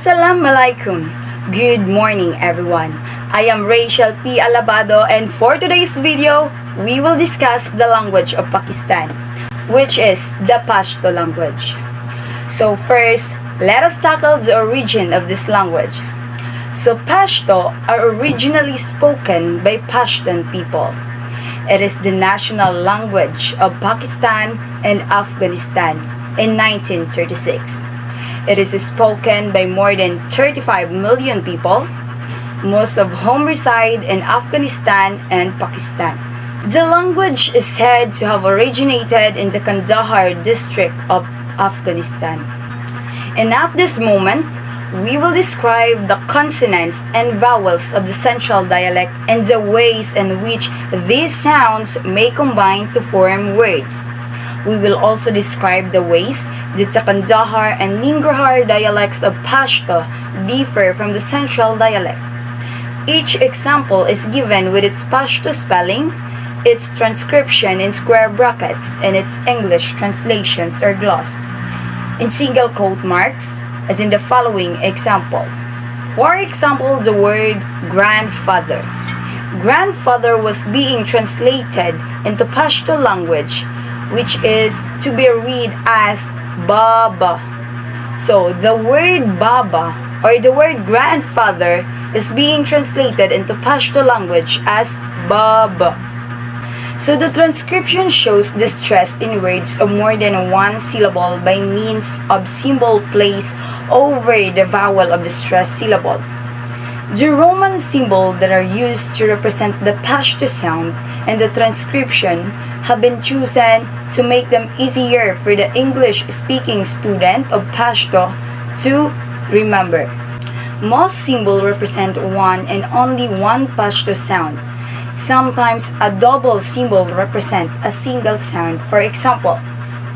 Assalamualaikum. Good morning everyone. I am Rachel P. Alabado and for today's video, we will discuss the language of Pakistan, which is the Pashto language. So first, let us tackle the origin of this language. So Pashto are originally spoken by Pashtun people. It is the national language of Pakistan and Afghanistan in 1936. It is spoken by more than 35 million people, most of whom reside in Afghanistan and Pakistan. The language is said to have originated in the Kandahar district of Afghanistan. And at this moment, we will describe the consonants and vowels of the central dialect and the ways in which these sounds may combine to form words. We will also describe the ways that the Kandahar and Nangarhar dialects of Pashto differ from the central dialect. Each example is given with its Pashto spelling, its transcription in square brackets, and its English translations or gloss in single quote marks, as in the following example. For example, the word grandfather. Grandfather was being translated into Pashto language, which is to be read as Baba. So the word Baba or the word grandfather is being translated into Pashto language as Baba. So the transcription shows the stress in words of more than one syllable by means of symbol placed over the vowel of the stressed syllable. The Roman symbols that are used to represent the Pashto sound and the transcription have been chosen to make them easier for the English-speaking student of Pashto to remember. Most symbols represent one and only one Pashto sound. Sometimes a double symbol represents a single sound. For example,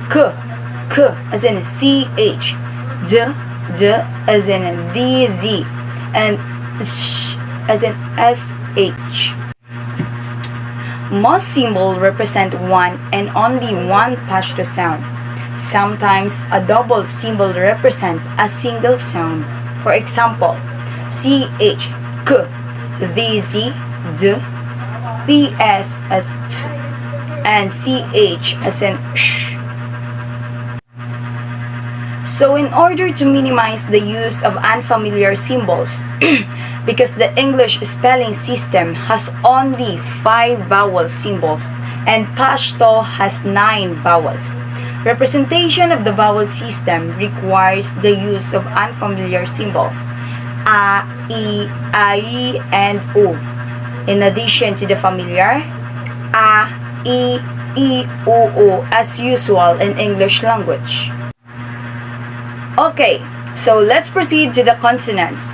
K as in CH, D as in DZ, and Sh as in SH. Most symbols represent one and only one Pashto sound. Sometimes a double symbol represents a single sound. For example, CH, K, DZ, D, TS as T, and CH as in Sh. So in order to minimize the use of unfamiliar symbols, because the English spelling system has only 5 vowel symbols and Pashto has 9 vowels, representation of the vowel system requires the use of unfamiliar symbol A, I, and O, in addition to the familiar A, I, O as usual in English language. Okay, so let's proceed to the consonants.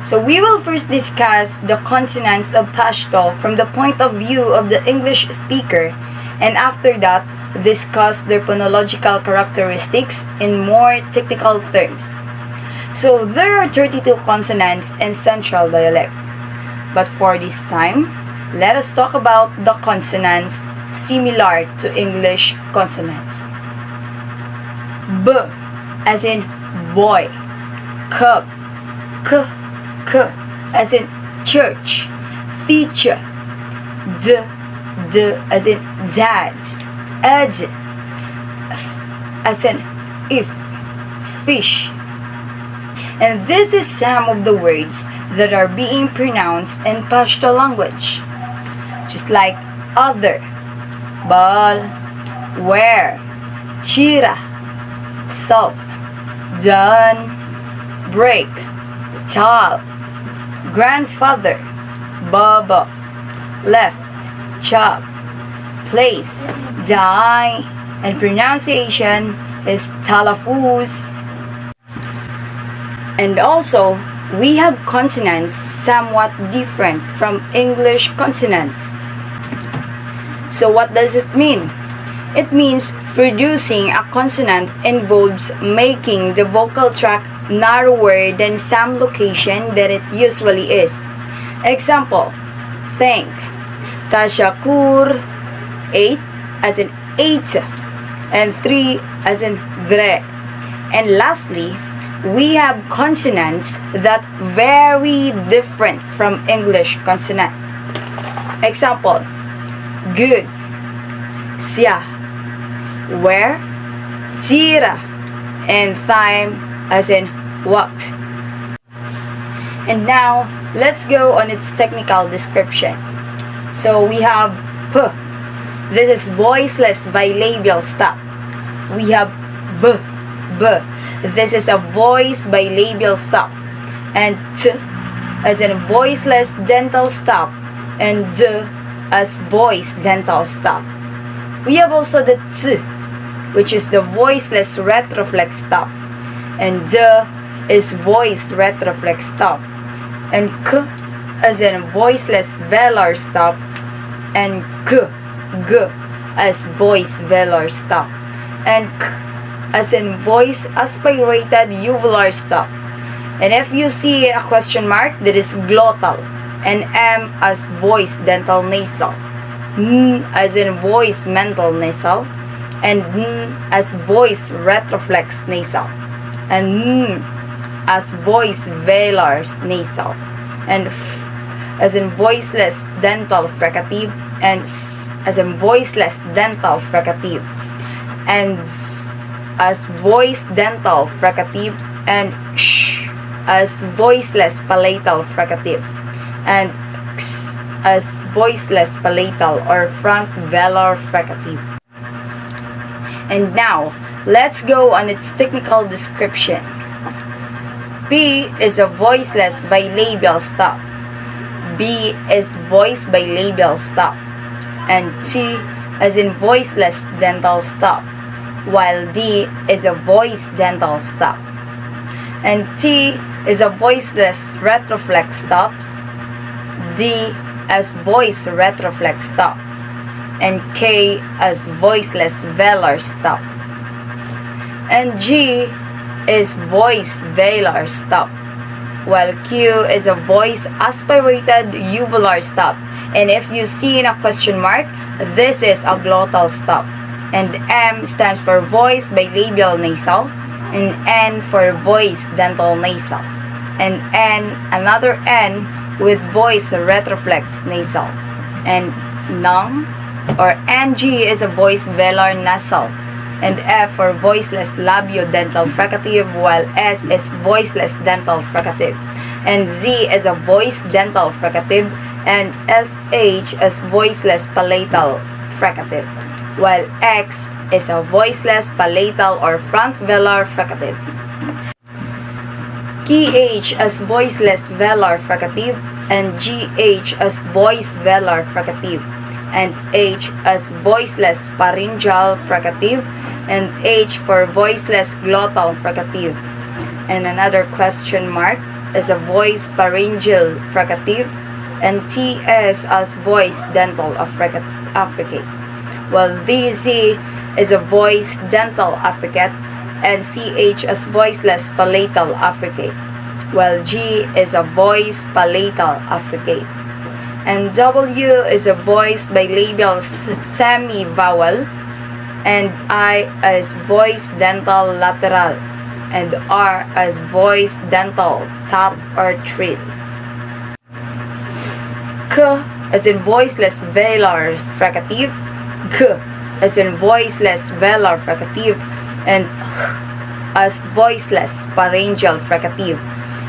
So we will first discuss the consonants of Pashto from the point of view of the English speaker, and after that, discuss their phonological characteristics in more technical terms. So there are 32 consonants in central dialect. But for this time, let us talk about the consonants similar to English consonants. B as in boy, K, as in church, teacher, D as in dads, F as in if, fish. And this is some of the words that are being pronounced in Pashto language, just like other, bal, where, chira, self, done, break, child, grandfather, baba, left, chop, place, die, and pronunciation is talafuz. And also, we have consonants somewhat different from English consonants. So what does it mean? It means producing a consonant involves making the vocal tract narrower than some location that it usually is. Example, thank, tashakur, 8 as in 8, and 3 as in dre. And lastly, we have consonants that very different from English consonant. Example, good, siya, where, tira, and time as in walked. And now, let's go on its technical description. So we have p. This is voiceless bilabial stop. We have b. This is a voice bilabial stop. And t as in voiceless dental stop. And d as voice dental stop. We have also the t, which is the voiceless retroflex stop. And d is voice retroflex stop. And k as in voiceless velar stop. And g as voice velar stop. And k as in voice aspirated uvular stop. And if you see a question mark, that is glottal. And m as voice dental nasal. N as in voice mental nasal. And n as voice retroflex nasal. And n as voice velar nasal. And f as in voiceless dental fricative. And s as in voiceless dental fricative. And s as voice dental fricative. And sh as voiceless palatal fricative. And x as voiceless palatal or front velar fricative. And now, let's go on its technical description. B is a voiceless bilabial stop. B is voice bilabial stop. And T as in voiceless dental stop, while D is a voice dental stop. And T is a voiceless retroflex stops. D as voice retroflex stop. And K as voiceless velar stop. And G is voice velar stop, while Q is a voice aspirated uvular stop. And if you see in a question mark, this is a glottal stop. And M stands for voice bilabial nasal, and N for voice dental nasal, and N, another N with voice retroflex nasal. And NG or NG is a voice velar nasal. And F for voiceless labiodental fricative, while S is voiceless dental fricative. And Z is a voice dental fricative, and SH is voiceless palatal fricative, while X is a voiceless palatal or front velar fricative. KH as voiceless velar fricative, and GH as voice velar fricative, and H as voiceless pharyngeal fricative, and H for voiceless glottal fricative. And another question mark is a voice pharyngeal fricative, and TS as voice dental affricate, while DZ is a voice dental affricate, and CH as voiceless palatal affricate, while G is a voice palatal affricate. And W is a voice bilabial semi-vowel, and I as voice dental lateral, and R as voice dental top or trill. K as in voiceless velar fricative, G as in voiceless velar fricative, and H as voiceless pharyngeal fricative,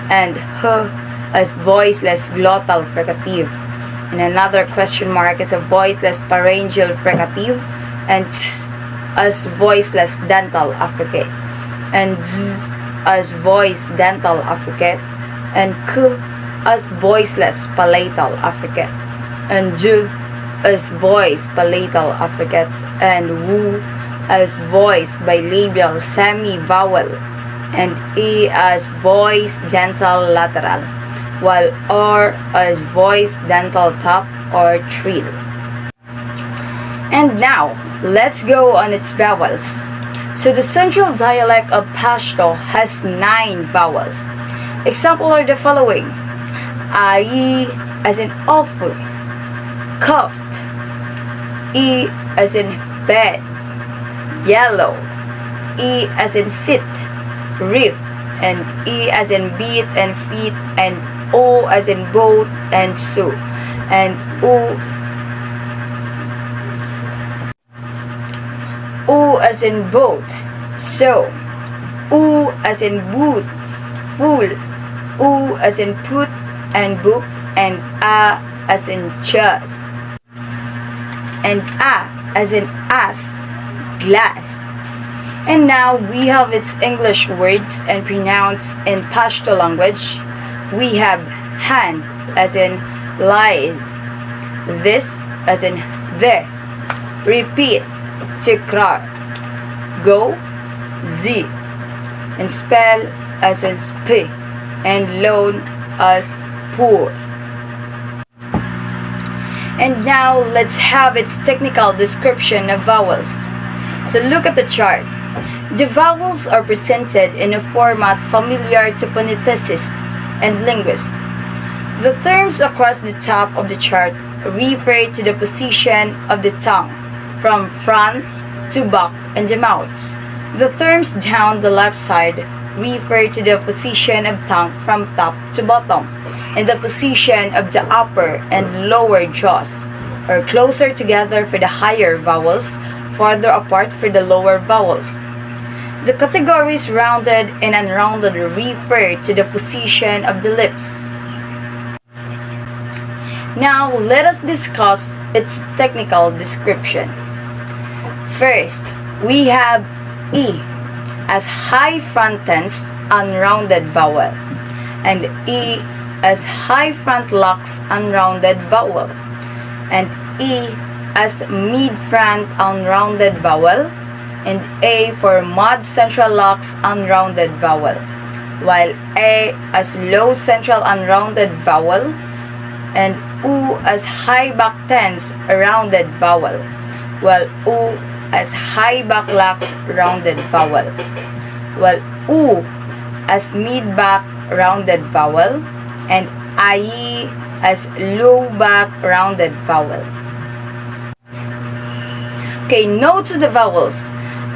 and H as voiceless glottal fricative. And another question mark is a voiceless pharyngeal fricative, and T as voiceless dental affricate, and Z as voice dental affricate, and K as voiceless palatal affricate, and J as voice palatal affricate, and W as voice bilabial semi-vowel, and E as voice dental lateral, while R as voice dental top or trill. And now, let's go on its vowels. So the central dialect of Pashto has 9 vowels. Examples are the following: I as in awful, cuffed, E as in bed, yellow, E as in sit, riff, and E as in beat and feet, and O as in boat and so, and O as in boat, so, U as in boot, fool, U as in put and book, and A as in chess, and A as in ass, glass. And now we have its English words and pronouns in Pashto language. We have hand as in lies, this as in the, repeat, tikrar, go, z, and spell as in sp, and loan as poor. And now let's have its technical description of vowels. So look at the chart. The vowels are presented in a format familiar to phoneticists and linguists. The terms across the top of the chart refer to the position of the tongue from front to back and the mouths. The terms down the left side refer to the position of tongue from top to bottom, and the position of the upper and lower jaws are closer together for the higher vowels, farther apart for the lower vowels. The categories rounded and unrounded refer to the position of the lips. Now let us discuss its technical description. First, we have E as high front tense unrounded vowel, and E as high front locks unrounded vowel, and E as mid front unrounded vowel, and A for mid central locks unrounded vowel, while A as low central unrounded vowel, and U as high back tense rounded vowel, while U as high back locks rounded vowel, while U as mid back rounded vowel, and I as low back rounded vowel. Okay, note to the vowels.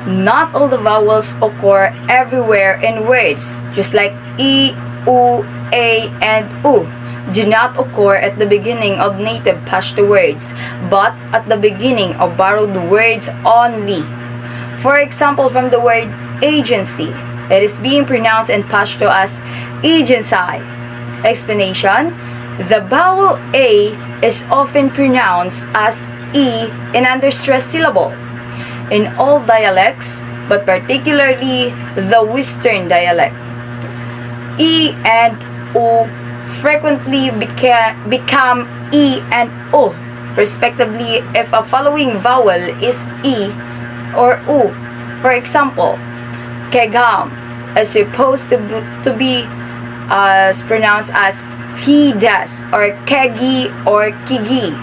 Not all the vowels occur everywhere in words, just like E, U, A, and U do not occur at the beginning of native Pashto words, but at the beginning of borrowed words only. For example, from the word agency, it is being pronounced in Pashto as agency. Explanation: the vowel A is often pronounced as E in understressed syllable. In all dialects, but particularly the Western dialect, E and U frequently become E and O, respectively, if a following vowel is E or U. For example, kegam is supposed to be pronounced as he does, or kegi or kigi.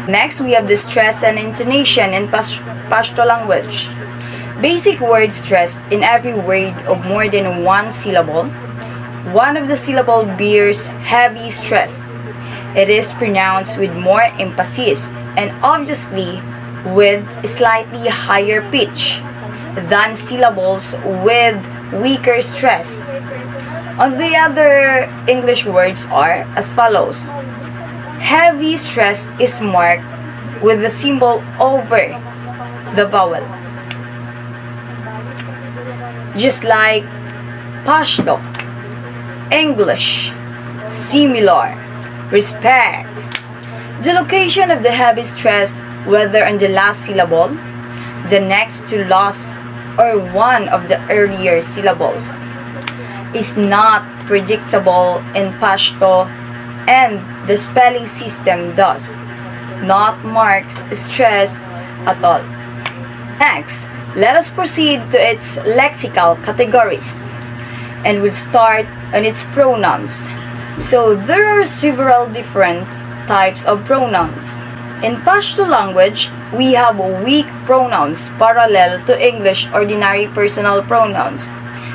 Next, we have the stress and intonation in Pashto language. Basic word stressed in every word of more than one syllable. One of the syllable bears heavy stress. It is pronounced with more emphasis and obviously with slightly higher pitch than syllables with weaker stress. On the other English words are as follows. Heavy stress is marked with the symbol over the vowel, just like Pashto, English, similar, respect. The location of the heavy stress, whether on the last syllable, the next to last, or one of the earlier syllables, is not predictable in Pashto, and the spelling system does not marks stress at all. Next, let us proceed to its lexical categories, and we'll start on its pronouns. So there are several different types of pronouns. In Pashto language, we have weak pronouns parallel to English ordinary personal pronouns.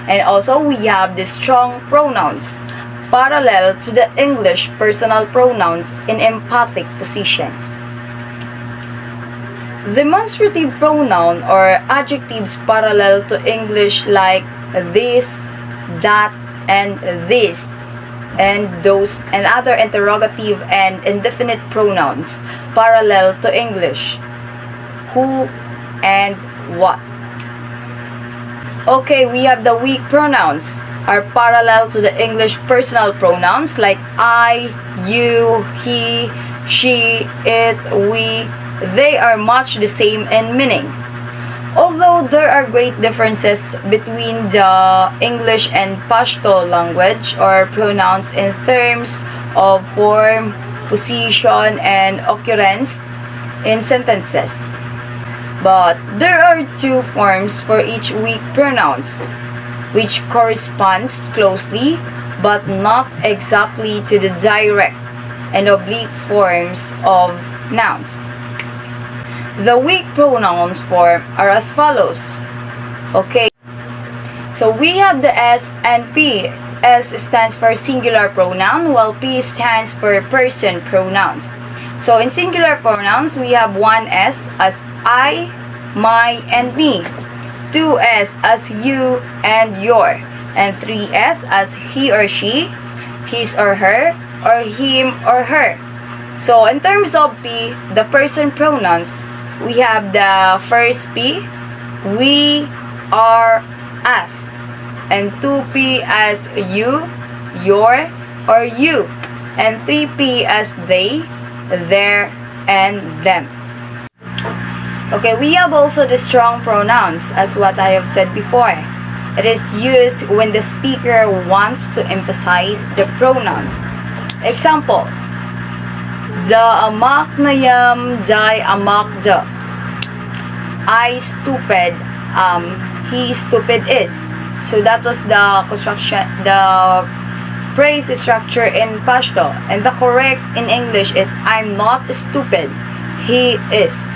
And also we have the strong pronouns parallel to the English personal pronouns in emphatic positions. Demonstrative pronoun or adjectives parallel to English like this, that, and this, and those, and other interrogative and indefinite pronouns parallel to English: who and what. Okay, we have the weak pronouns are parallel to the English personal pronouns like I, you, he, she, it, we. They are much the same in meaning. Although there are great differences between the English and Pashto language or pronouns in terms of form, position, and occurrence in sentences. But there are two forms for each weak pronouns, which corresponds closely but not exactly to the direct and oblique forms of nouns. The weak pronouns form are as follows. Okay, so we have the S and P. S stands for singular pronoun while P stands for person pronouns. So in singular pronouns, we have one S as I, my, and me, two S as you and your, and three S as he or she, his or her, or him or her. So in terms of P, the person pronouns, we have the first P, we, are, us, and 2P as you, your, or you, and 3P as they, their, and them. Okay, we have also the strong pronouns, as what I have said before. It is used when the speaker wants to emphasize the pronouns. Example: Za amak na yam, jai amak da. I stupid, he stupid is. So that was the construction, the phrase structure in Pashto. And the correct in English is I'm not stupid, he is.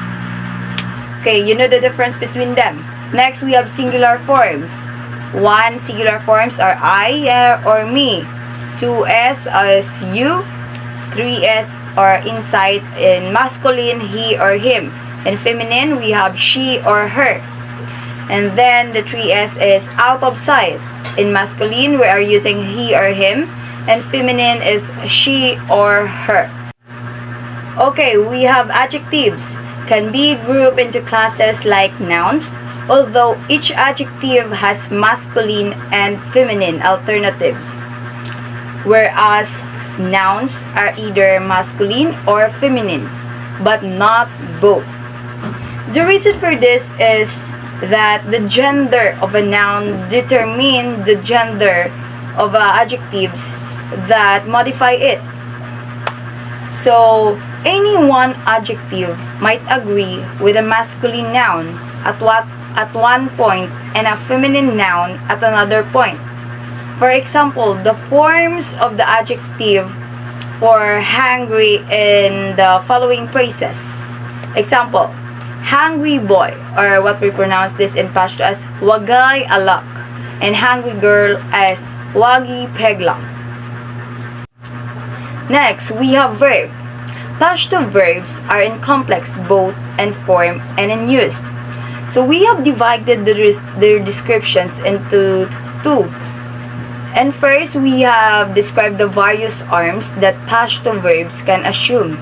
Okay, you know the difference between them. Next, we have singular forms. One singular forms are I or me. 2S as you. 3S are inside in masculine, he or him. In feminine, we have she or her. And then the 3S is out of sight. In masculine, we are using he or him. And feminine is she or her. Okay, we have adjectives. Can be grouped into classes like nouns, although each adjective has masculine and feminine alternatives. Whereas nouns are either masculine or feminine, but not both. The reason for this is that the gender of a noun determines the gender of adjectives that modify it. So, any one adjective might agree with a masculine noun at one point and a feminine noun at another point. For example, the forms of the adjective for hungry in the following phrases. Example: hungry boy, or what we pronounce this in Pashto as wagay alak, and hungry girl as wagi peglang. Next, we have verb. Pashto verbs are in complex both in form and in use. So we have divided their descriptions into two. And first, we have described the various arms that Pashto verbs can assume,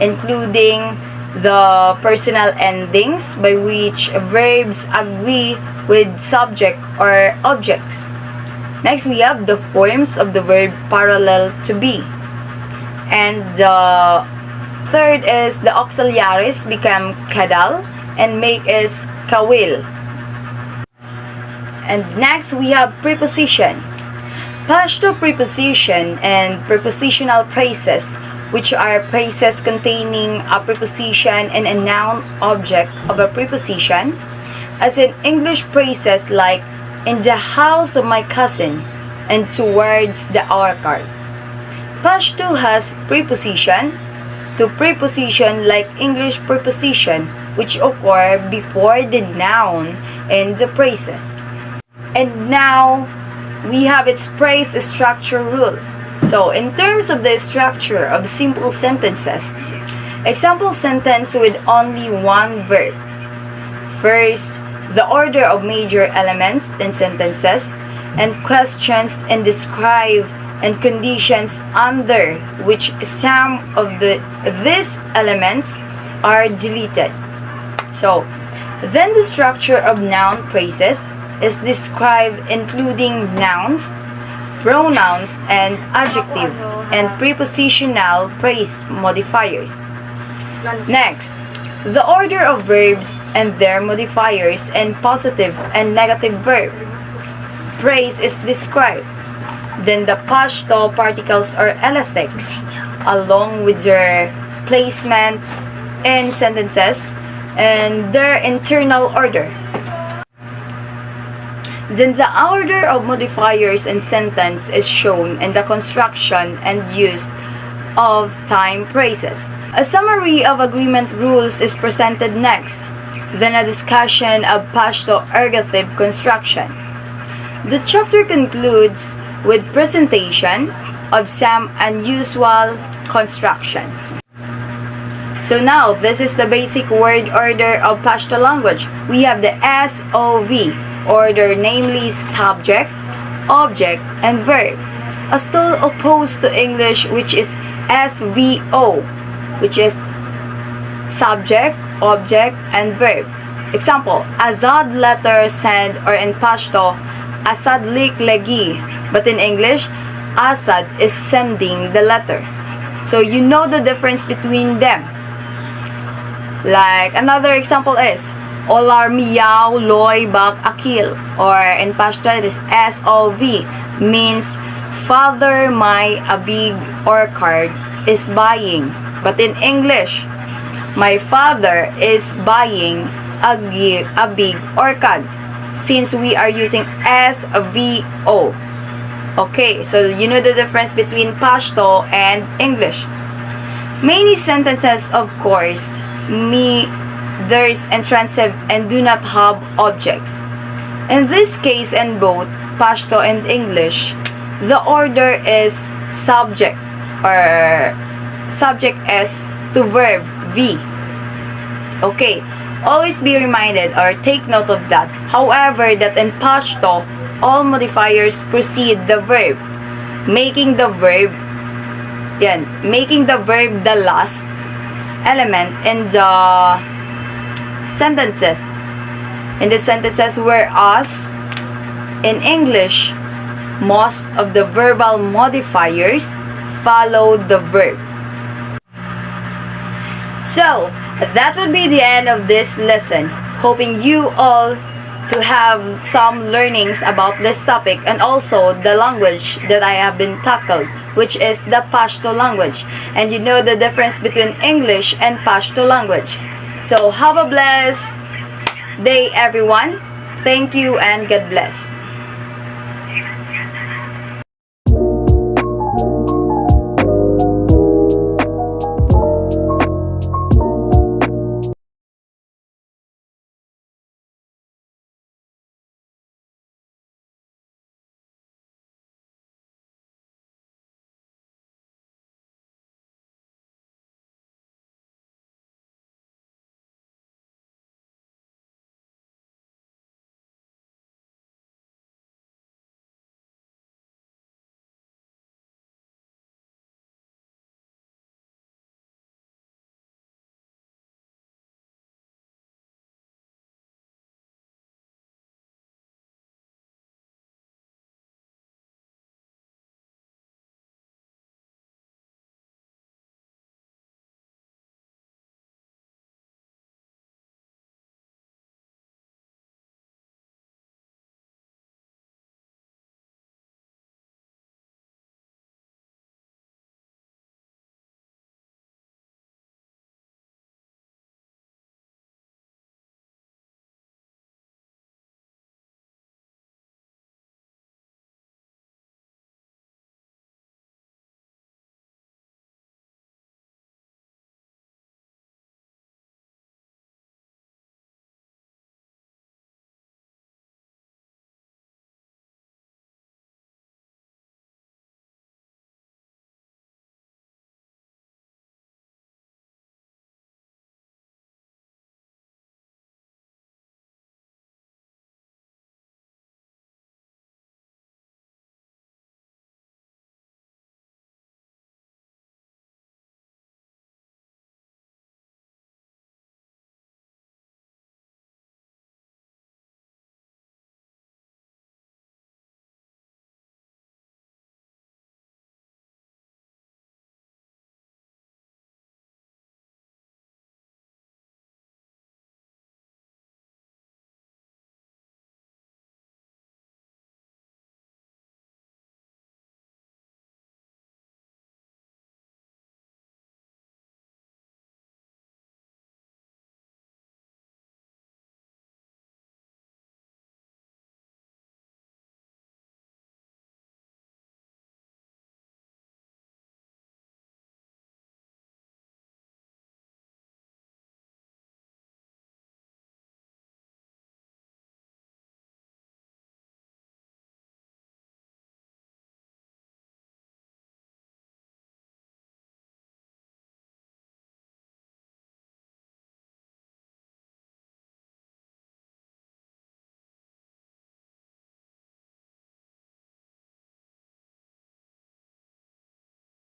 including the personal endings by which verbs agree with subject or objects. Next, we have the forms of the verb parallel to be. And the third is the auxiliaries become kadal and make is kawil. And next, we have preposition. Pashto preposition and prepositional phrases, which are phrases containing a preposition and a noun object of a preposition, as in English phrases like in the house of my cousin and towards the orchard. Pashto has preposition to preposition like English preposition, which occur before the noun in the phrases. And now, we have its phrase structure rules. So, in terms of the structure of simple sentences, example sentence with only one verb. First, the order of major elements in sentences and questions and describe and conditions under which some of these elements are deleted. So, then the structure of noun phrases is described including nouns, pronouns, and adjective and prepositional phrase modifiers. Next, the order of verbs and their modifiers and positive and negative verb phrase is described. Then the Pashto particles or elatics, along with their placement in sentences and their internal order. Then the order of modifiers in sentence is shown in the construction and use of time phrases. A summary of agreement rules is presented next, then a discussion of Pashto ergative construction. The chapter concludes with presentation of some unusual constructions. So now, this is the basic word order of Pashto language. We have the SOV order, namely subject, object, and verb, as opposed to English, which is SVO, which is subject, object, and verb. Example, Azad letter send, or in Pashto, Asad lik legi, but in English, Asad is sending the letter. So you know the difference between them. Like another example is Olar miyaw loy bak akil, or in Pashto it is SOV, means father my abig or card is buying. But in English, my father is buying a big orchid, since we are using SVO. Okay, so you know the difference between Pashto and English. Many sentences, of course, there's intransitive and do not have objects. In this case, in both Pashto and English, the order is subject, or subject S to verb V. Okay, always be reminded or take note of that. However, that in Pashto, all modifiers precede the verb, making the verb the last element in the sentences. Whereas in English, most of the verbal modifiers follow the verb. So, that would be the end of this lesson. Hoping you all to have some learnings about this topic and also the language that I have been tackled, which is the Pashto language. And you know the difference between English and Pashto language. So have a blessed day, everyone. Thank you and God bless.